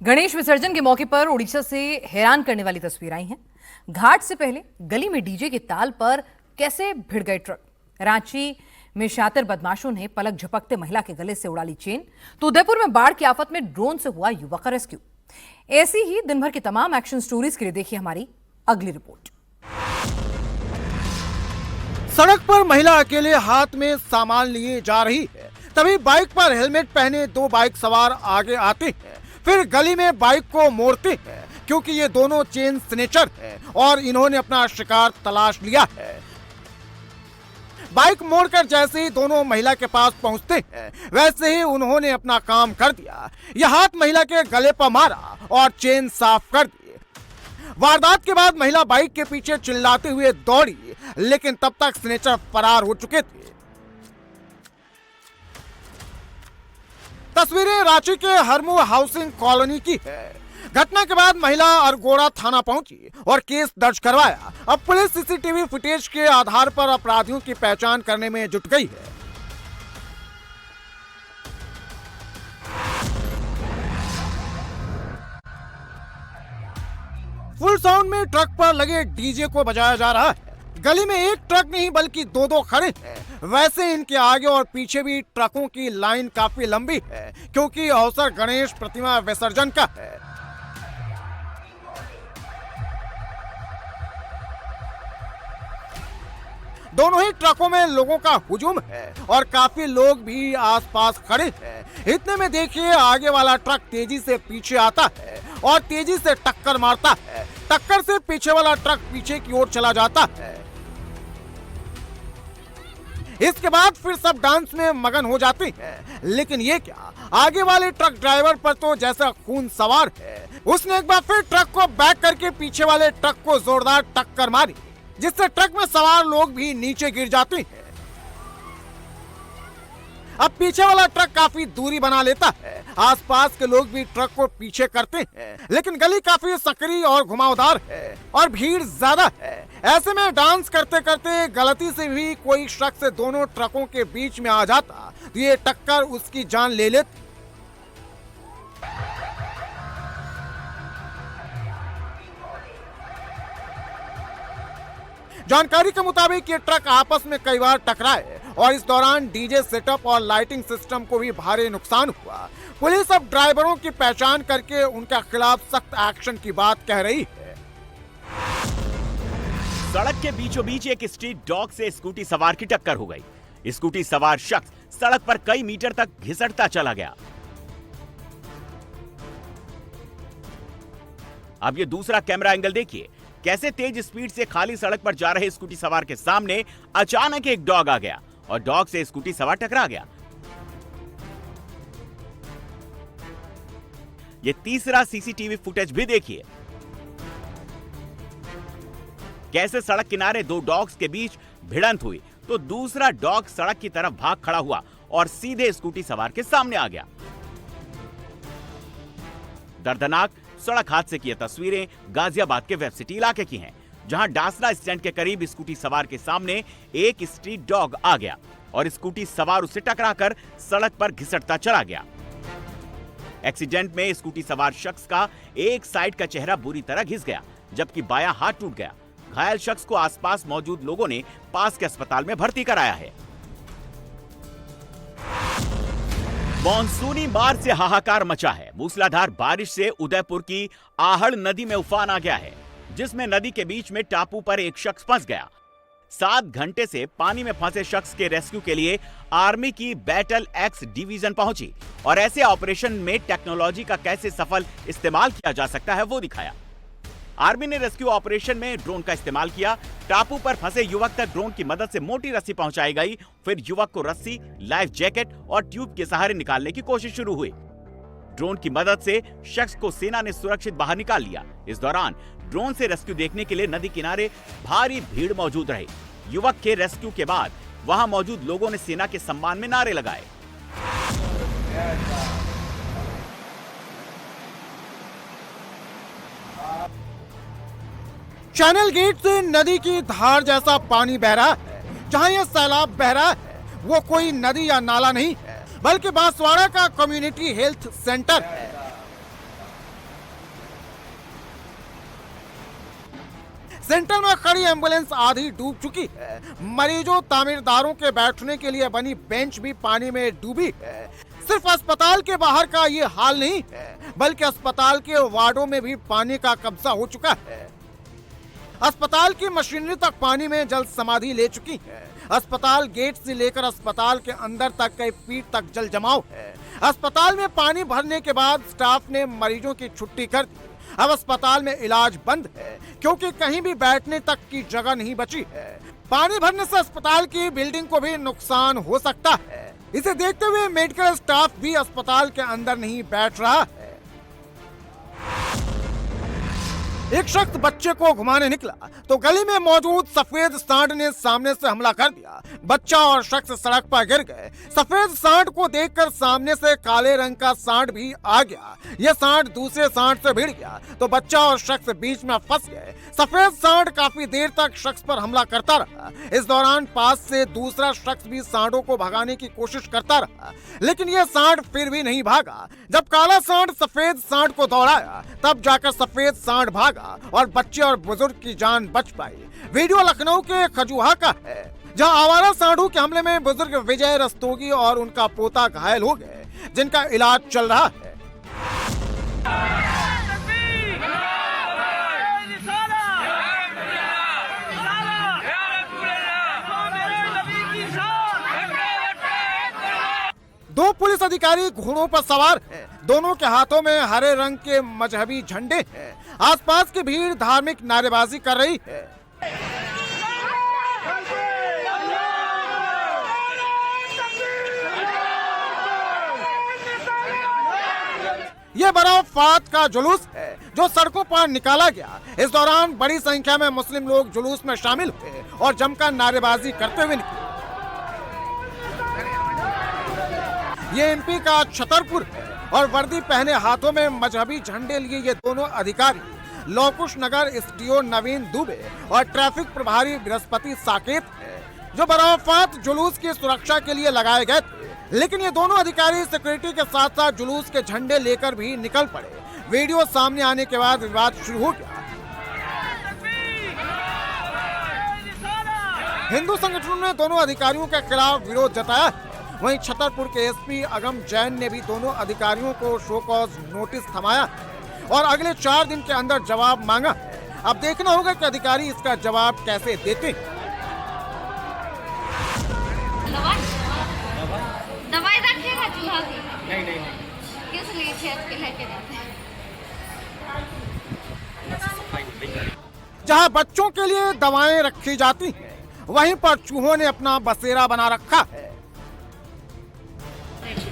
गणेश विसर्जन के मौके पर उड़ीसा से हैरान करने वाली तस्वीर आई हैं। घाट से पहले गली में डीजे की ताल पर कैसे भिड़ गए ट्रक। रांची में शातिर बदमाशों ने पलक झपकते महिला के गले से उड़ा ली चेन, तो उदयपुर में बाढ़ की आफत में ड्रोन से हुआ युवक का रेस्क्यू। ऐसी ही दिन भर की तमाम एक्शन स्टोरीज के लिए देखिए हमारी अगली रिपोर्ट। सड़क पर महिला अकेले हाथ में सामान लिए जा रही है, तभी बाइक पर हेलमेट पहने दो बाइक सवार आगे आते हैं, फिर गली में बाइक को मोड़ते हैं क्योंकि ये दोनों चेन स्नेचर हैं और इन्होंने अपना शिकार तलाश लिया है। बाइक मोड़कर जैसे ही दोनों महिला के पास पहुंचते हैं, वैसे ही उन्होंने अपना काम कर दिया। यह हाथ महिला के गले पर मारा और चेन साफ कर दी। वारदात के बाद महिला बाइक के पीछे चिल्लाते हुए दौड़ी, लेकिन तब तक स्नेचर फरार हो चुके थे। तस्वीरें रांची के हरमू हाउसिंग कॉलोनी की है। घटना के बाद महिला अरगोड़ा थाना पहुंची और केस दर्ज करवाया। अब पुलिस सीसीटीवी फुटेज के आधार पर अपराधियों की पहचान करने में जुट गई है। फुल साउंड में ट्रक पर लगे डीजे को बजाया जा रहा है। गली में एक ट्रक नहीं बल्कि दो खड़े हैं। वैसे इनके आगे और पीछे भी ट्रकों की लाइन काफी लंबी है क्योंकि अवसर गणेश प्रतिमा विसर्जन का है। दोनों ही ट्रकों में लोगों का हुजूम है और काफी लोग भी आसपास खड़े हैं। इतने में देखिए आगे वाला ट्रक तेजी से पीछे आता है और तेजी से टक्कर मारता है। टक्कर से पीछे वाला ट्रक पीछे की ओर चला जाता है। इसके बाद फिर सब डांस में मगन हो जाते हैं, लेकिन ये क्या, आगे वाले ट्रक ड्राइवर पर तो जैसा खून सवार है। उसने एक बार फिर ट्रक को बैक करके पीछे वाले ट्रक को जोरदार टक्कर मारी, जिससे ट्रक में सवार लोग भी नीचे गिर जाते हैं। अब पीछे वाला ट्रक काफी दूरी बना लेता है। आसपास के लोग भी ट्रक को पीछे करते हैं, लेकिन गली काफी सकरी और घुमावदार है और भीड़ ज्यादा है। ऐसे में डांस करते करते गलती से भी कोई शख्स दोनों ट्रकों के बीच में आ जाता तो ये टक्कर उसकी जान ले लेती। जानकारी के मुताबिक ये ट्रक आपस में कई बार टकराए और इस दौरान डीजे सेटअप और लाइटिंग सिस्टम को भी भारी नुकसान हुआ। पुलिस अब ड्राइवरों की पहचान करके उनके खिलाफ सख्त एक्शन की बात कह रही है। सड़क के बीचों बीच एक स्ट्रीट डॉग से स्कूटी सवार की टक्कर हो गई। स्कूटी सवार शख्स सड़क पर कई मीटर तक घिसटता चला गया। अब ये दूसरा कैमरा एंगल देखिए, कैसे तेज स्पीड से खाली सड़क पर जा रहे स्कूटी सवार के सामने अचानक एक डॉग आ गया और डॉग से स्कूटी सवार टकरा गया। ये तीसरा सीसीटीवी फुटेज भी देखिए, कैसे सड़क किनारे दो डॉग्स के बीच भिड़ंत हुई तो दूसरा डॉग सड़क की तरफ भाग खड़ा हुआ और सीधे स्कूटी सवार के सामने आ गया। दर्दनाक सड़क हादसे की तस्वीरें गाजियाबाद के वेब सिटी इलाके की हैं, जहां डासना स्टैंड के करीब स्कूटी सवार के सामने एक स्ट्रीट डॉग आ गया और स्कूटी सवार उससे टकराकर सड़क पर घिसटता चला गया। एक्सीडेंट में स्कूटी सवार शख्स का एक साइड का चेहरा बुरी तरह घिस गया, जबकि बायां हाथ टूट गया। घायल शख्स को आसपास मौजूद लोगों ने पास के अस्पताल में भर्ती कराया है। मॉनसूनी बाढ़ से हाहाकार मचा है। मूसलाधार बारिश से उदयपुर की आहड़ नदी में उफान आ गया है, जिसमें नदी के बीच में टापू पर एक शख्स फंस गया। 7 घंटे से पानी में फंसे शख्स के रेस्क्यू के लिए आर्मी की बैटल एक्स डिवीजन पहुंची और ऐसे ऑपरेशन में टेक्नोलॉजी का कैसे सफल इस्तेमाल किया जा सकता है वो दिखाया। आर्मी ने रेस्क्यू ऑपरेशन में ड्रोन का इस्तेमाल किया। टापू पर फंसे युवक तक ड्रोन की मदद से मोटी रस्सी पहुंचाई गई। फिर युवक को रस्सी, लाइफ जैकेट और ट्यूब के सहारे निकालने की कोशिश शुरू हुई। ड्रोन की मदद से शख्स को सेना ने सुरक्षित बाहर निकाल लिया। इस दौरान ड्रोन से रेस्क्यू देखने के लिए नदी किनारे भारी भीड़ मौजूद रही। युवक के रेस्क्यू के बाद वहां मौजूद लोगों ने सेना के सम्मान में नारे लगाए। चैनल गेट से नदी की धार जैसा पानी बह रहा है। जहां यह सैलाब बह रहा है वो कोई नदी या नाला नहीं है, बल्कि बांसवाड़ा का कम्युनिटी हेल्थ सेंटर है। सेंटर में खड़ी एम्बुलेंस आधी डूब चुकी है। मरीजों तामीरदारों के बैठने के लिए बनी बेंच भी पानी में डूबी है। सिर्फ अस्पताल के बाहर का ये हाल नहीं है, बल्कि अस्पताल के वार्डों में भी पानी का कब्जा हो चुका है। अस्पताल की मशीनरी तक पानी में जल समाधि ले चुकी है। अस्पताल गेट से लेकर अस्पताल के अंदर तक कई फीट तक जल जमाव है। अस्पताल में पानी भरने के बाद स्टाफ ने मरीजों की छुट्टी कर दी। अब अस्पताल में इलाज बंद है, क्योंकि कहीं भी बैठने तक की जगह नहीं बची है। पानी भरने से अस्पताल की बिल्डिंग को भी नुकसान हो सकता है। इसे देखते हुए मेडिकल स्टाफ भी अस्पताल के अंदर नहीं बैठ रहा है। एक शख्स बच्चे को घुमाने निकला तो गली में मौजूद सफेद सांड ने सामने से हमला कर दिया। बच्चा और शख्स सड़क पर गिर गए। सफेद सांड को देखकर सामने से काले रंग का सांड भी आ गया। यह सांड दूसरे सांड से भिड़ गया तो बच्चा और शख्स बीच में फंस गए। सफेद सांड काफी देर तक शख्स पर हमला करता रहा। इस दौरान पास से दूसरा शख्स भी सांडों को भगाने की कोशिश करता रहा, लेकिन यह सांड फिर भी नहीं भागा। जब काला सांड सफेद सांड को दौड़ाया, तब जाकर सफेद सांड भागा और बच्चे और बुजुर्ग की जान बच पाई। वीडियो लखनऊ के खजुहा का है, जहां आवारा सांडों के हमले में बुजुर्ग विजय रस्तोगी और उनका पोता घायल हो गए, जिनका इलाज चल रहा है। दो पुलिस अधिकारी घोड़ों पर सवार हैं। दोनों के हाथों में हरे रंग के मजहबी झंडे हैं। आसपास की भीड़ धार्मिक नारेबाजी कर रही है। ये बराफात का जुलूस है जो सड़कों पर निकाला गया। इस दौरान बड़ी संख्या में मुस्लिम लोग जुलूस में शामिल हुए और जमकर नारेबाजी करते हुए निकले। ये एमपी का छतरपुर है और वर्दी पहने हाथों में मजहबी झंडे लिए ये दोनों अधिकारी लोकुश नगर एसडीओ नवीन दुबे और ट्रैफिक प्रभारी बृहस्पति साकेत है, जो बराफात जुलूस की सुरक्षा के लिए लगाए गए थे। लेकिन ये दोनों अधिकारी सिक्योरिटी के साथ साथ जुलूस के झंडे लेकर भी निकल पड़े। वीडियो सामने आने के बाद विवाद शुरू हो गया। हिंदू संगठनों ने दोनों अधिकारियों के खिलाफ विरोध जताया। वहीं छतरपुर के एसपी अगम जैन ने भी दोनों अधिकारियों को शो कॉज नोटिस थमाया और अगले 4 दिन के अंदर जवाब मांगा। अब देखना होगा कि अधिकारी इसका जवाब कैसे देते हैं। दवाई रखेगा चूहा की? नहीं। किस लिए छेद के लेके जाते हैं? जहां बच्चों के लिए दवाएं रखी जाती हैं, वहीं पर चूहों ने अपना बसेरा बना रखा है।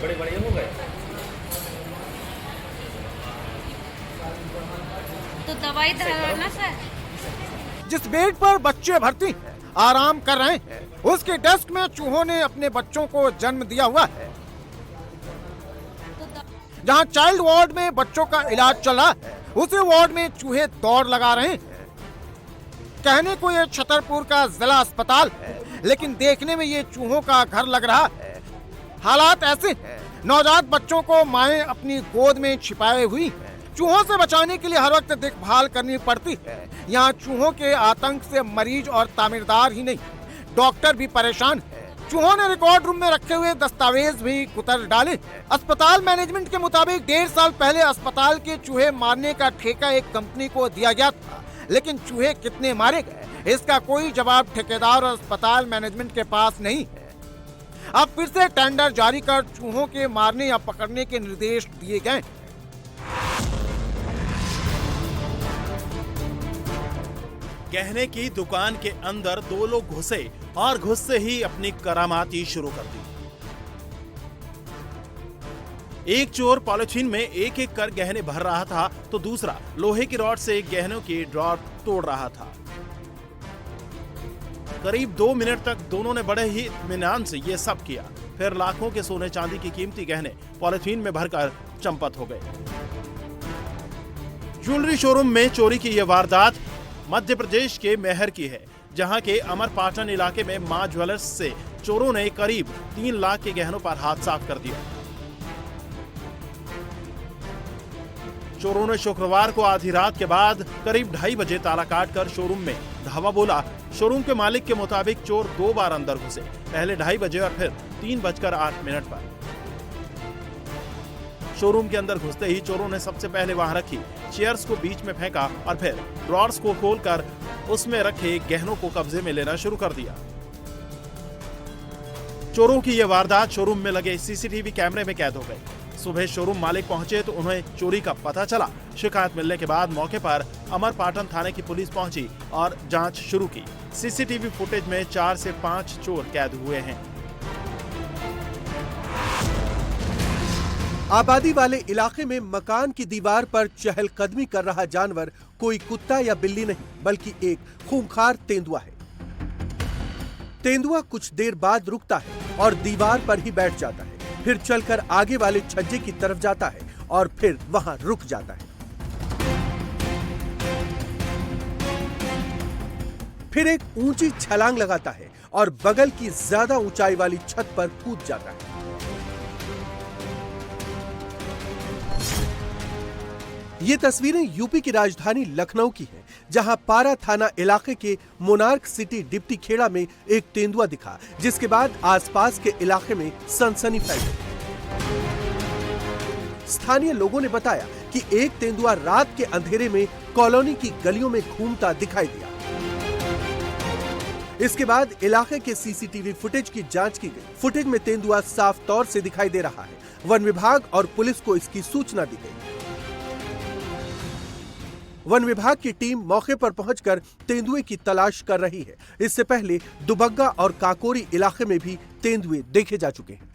बड़े हो गए तो दवाई ना सर। जिस बेड पर बच्चे भर्ती हैं, आराम कर रहे हैं, उसके डेस्क में चूहों ने अपने बच्चों को जन्म दिया हुआ है। जहां चाइल्ड वार्ड में बच्चों का इलाज चल रहा है, उसी वार्ड में चूहे दौड़ लगा रहे हैं। कहने को ये छतरपुर का जिला अस्पताल है, लेकिन देखने में ये चूहों का घर लग रहा है। हालात ऐसे हैं, नवजात बच्चों को माएं अपनी गोद में छिपाए हुई हैं। चूहों से बचाने के लिए हर वक्त देखभाल करनी पड़ती है। यहाँ चूहों के आतंक से मरीज और तामीरदार ही नहीं, डॉक्टर भी परेशान है। चूहों ने रिकॉर्ड रूम में रखे हुए दस्तावेज भी कुतर डाले। अस्पताल मैनेजमेंट के मुताबिक 1.5 साल पहले अस्पताल के चूहे मारने का ठेका एक कंपनी को दिया गया था, लेकिन चूहे कितने मारे गए इसका कोई जवाब ठेकेदार और अस्पताल मैनेजमेंट के पास नहीं है। अब फिर से टेंडर जारी कर चूहों के मारने या पकड़ने के निर्देश दिए गए। गहने की दुकान के अंदर 2 लोग घुसे और घुसते ही अपनी करामाती शुरू कर दी। एक चोर पॉलिथीन में एक एक कर गहने भर रहा था तो दूसरा लोहे की रॉड से गहनों की ड्रॉर तोड़ रहा था। करीब 2 मिनट तक दोनों ने बड़े ही इत्मीनान से ये सब किया। फिर लाखों के सोने चांदी की कीमती गहने पॉलिथीन में भरकर चंपत हो गए। ज्वेलरी शोरूम में चोरी की यह वारदात मध्य प्रदेश के मैहर की है, जहां के अमरपाटन इलाके में मां ज्वेलर्स से चोरों ने करीब 3 लाख के गहनों पर हाथ साफ कर दिया। चोरों ने शुक्रवार को आधी रात के बाद करीब 2:30 बजे ताला काटकर शोरूम में धावा बोला। शोरूम के मालिक के मुताबिक चोर 2 बार अंदर घुसे, पहले 2:30 बजे और फिर 3:08 पर। शोरूम के अंदर घुसते ही चोरों ने सबसे पहले वहां रखी चेयर्स को बीच में फेंका और फिर ड्रॉर्स को खोलकर उसमें रखे गहनों को कब्जे में लेना शुरू कर दिया। चोरों की यह वारदात शोरूम में लगे सीसीटीवी कैमरे में कैद हो गई। सुबह शोरूम मालिक पहुंचे तो उन्हें चोरी का पता चला। शिकायत मिलने के बाद मौके पर अमरपाटन थाने की पुलिस पहुंची और जांच शुरू की। सीसीटीवी फुटेज में 4 से 5 चोर कैद हुए हैं। आबादी वाले इलाके में मकान की दीवार पर चहलकदमी कर रहा जानवर कोई कुत्ता या बिल्ली नहीं, बल्कि एक खूंखार तेंदुआ है। तेंदुआ कुछ देर बाद रुकता है और दीवार पर ही बैठ जाता है, फिर चलकर आगे वाले छज्जे की तरफ जाता है और फिर वहां रुक जाता है। फिर एक ऊंची छलांग लगाता है और बगल की ज्यादा ऊंचाई वाली छत पर कूद जाता है। ये तस्वीरें यूपी की राजधानी लखनऊ की हैं, जहां पारा थाना इलाके के मोनार्क सिटी डिप्टी खेड़ा में एक तेंदुआ दिखा, जिसके बाद आसपास के इलाके में सनसनी फैल गई। स्थानीय लोगों ने बताया कि एक तेंदुआ रात के अंधेरे में कॉलोनी की गलियों में घूमता दिखाई दिया। इसके बाद इलाके के सीसीटीवी फुटेज की जांच की गई। फुटेज में तेंदुआ साफ तौर से दिखाई दे रहा है। वन विभाग और पुलिस को इसकी सूचना दी गई। वन विभाग की टीम मौके पर पहुंचकर तेंदुए की तलाश कर रही है। इससे पहले दुबग्गा और काकोरी इलाके में भी तेंदुए देखे जा चुके हैं।